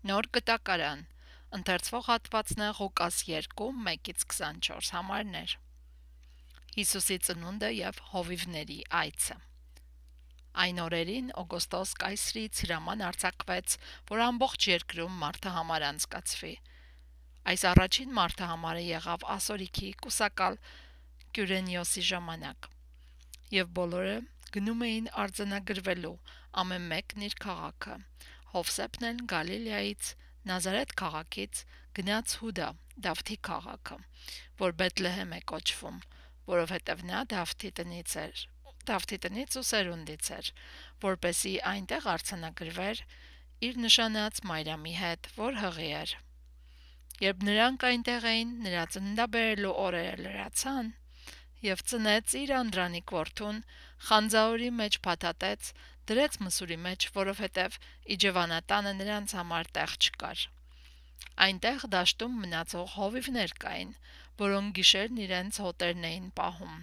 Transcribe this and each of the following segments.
Նոր գտակարան, ընթերցվող հատվածն է Ղուկաս 2, 1-24 համարներ։ Հիսուսի ծնունդը և հովիվների այցը։ Այն օրերին Օգոստոս կայսրից հրաման արձակվեց, որ ամբողջ երկրում մարդահամար անցկացվի։ Այս առաջին մարդահամարը եղավ ասորիքի կուսակալ Կյուրենիոսի ժամանակ, և բոլորը գնում էին արձանագրվելու, ամեն մեկն իր քաղաքը։ Հովսեփն էլ Գալիլեայից, Նազարեթ քաղաքից գնաց Հուդա, Դավթի քաղաքը, որ Բեթլեհեմ է կոչվում, որովհետև նա Դավթի տնից ու սերունդից էր, որպեսզի այնտեղ արձանագրվեր իր նշանած Մարիամի հետ, որ հղի էր։ Երբ նրանք այնտեղ էին, նրա ծննդաբերելու օրերը լրացան, և ծնեց իր անդրանիկ որդուն, խանձաորի մեջ փաթաթեց, դրեց մսուրի մեջ, որովհետև իջևանատանը նրանց համար տեղ չկար։ Այնտեղ դաշտում մնացող հովիվներ կային, որոնք գիշերն իրենց հոտերն էին պահում։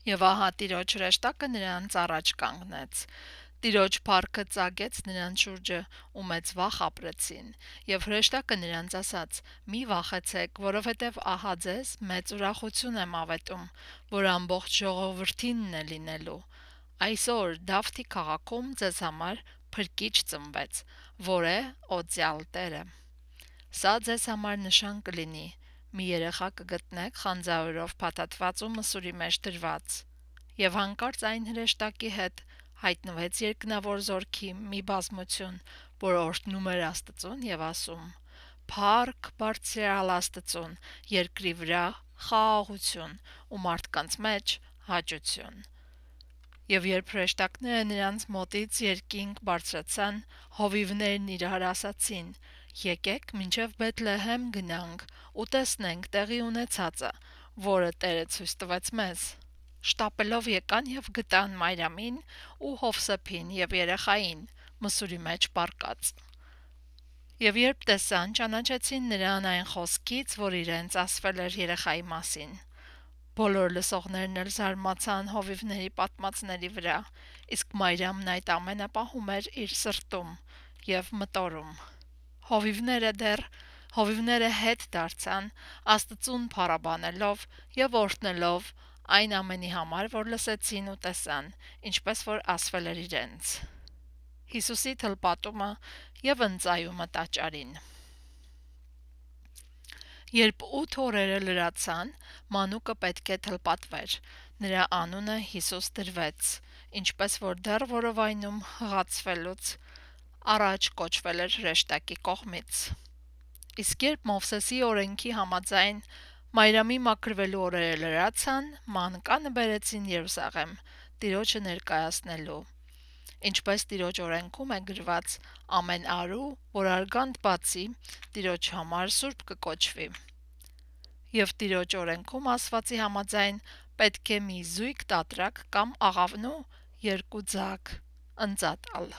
Եվ ահա Տիրոջ հրեշտակը նրանց առաջ կանգնեց։ Տիրոջ փառքը ծագեց նրանց շուրջը ու մեծ վախ ապրեցին, և հրեշտակը նրանց ասաց. «Մի վախեցեք, որովհետև ահա ձեզ մեծ ուրախություն եմ ավետում, որ ամբողջ ժողովրդինն է լինելու։ Այսօր Դավթի քաղաքում ձեզ համար փրկիչ ծնվեց, որ է Օծյալ Տերը։ Սա ձեզ համար նշան կլինի. մի երեխա կգտնեք խանձաորով փաթաթված ու մսուրի մեջ դրված»։ Եվ հանկարծ այն հրեշտակի հետ հայտնվեց երկնավոր զորքի մի բազմություն, որ օրհնում էր Աստծուն և ասում. «Փառք բարձրյալ Աստծուն, երկրի վրա խաղաղություն ու մարդկանց մեջ հաճություն»։ Եվ երբ հրեշտակները նրանց մոտից երկինք բարձրացան, հովիվներն իրար ասացին. «Եկեք մինչև Բեթլեհեմ գնանք ու տեսնենք տեղի ունեցածը, որը Տերը ցույց տվեց մեզ»։ Շտապելով եկան և գտան Մարիամին ու Հովսեփին և երեխային մսուրի մեջ պառկած։ Եվ երբ տեսան, ճանաչեցին նրան այն խոսքից, որ իրենց ասվել էր երեխայի մասին։ Բոլոր լսողներն էլ զարմացան հովիվների պատմածների վրա, իսկ Մարիամն այդ ամենը պահում էր իր սրտում և մտորում։ Հովիվները հետ դարձան, Աստծուն փառաբանելով և օրհնելով այն ամենի համար, որ լսեցին ու տեսան, ինչպես որ ասվել էր իրենց։ Հիսուսի թլպատումը և ընծայումը տաճարին։ Երբ 8 օրերը լրացան, մանուկը պետք է թլպատվեր, նրա անունը Հիսուս դրվեց, ինչպես որ դեռ որովայնում հղացվելուց առաջ կոչվել էր հրեշտակի կողմից։ Իսկ երբ Մովսեսի օրենքի համաձայն Մարիամի մաքրվելու օրերը լրացան, մանկանը բերեցին Երուսաղեմ, Տիրոջը ներկայացնելու, ինչպես Տիրոջ օրենքում է գրված. «Ամեն արու, որ արգանդ բացի, Տիրոջ համար սուրբ կկոչվի»։ Եվ Տիրոջ օրենքում ասվածի համաձայն պետք է մի զույգ տատրակ կամ աղավնու 2 ձագ ընծա տալ։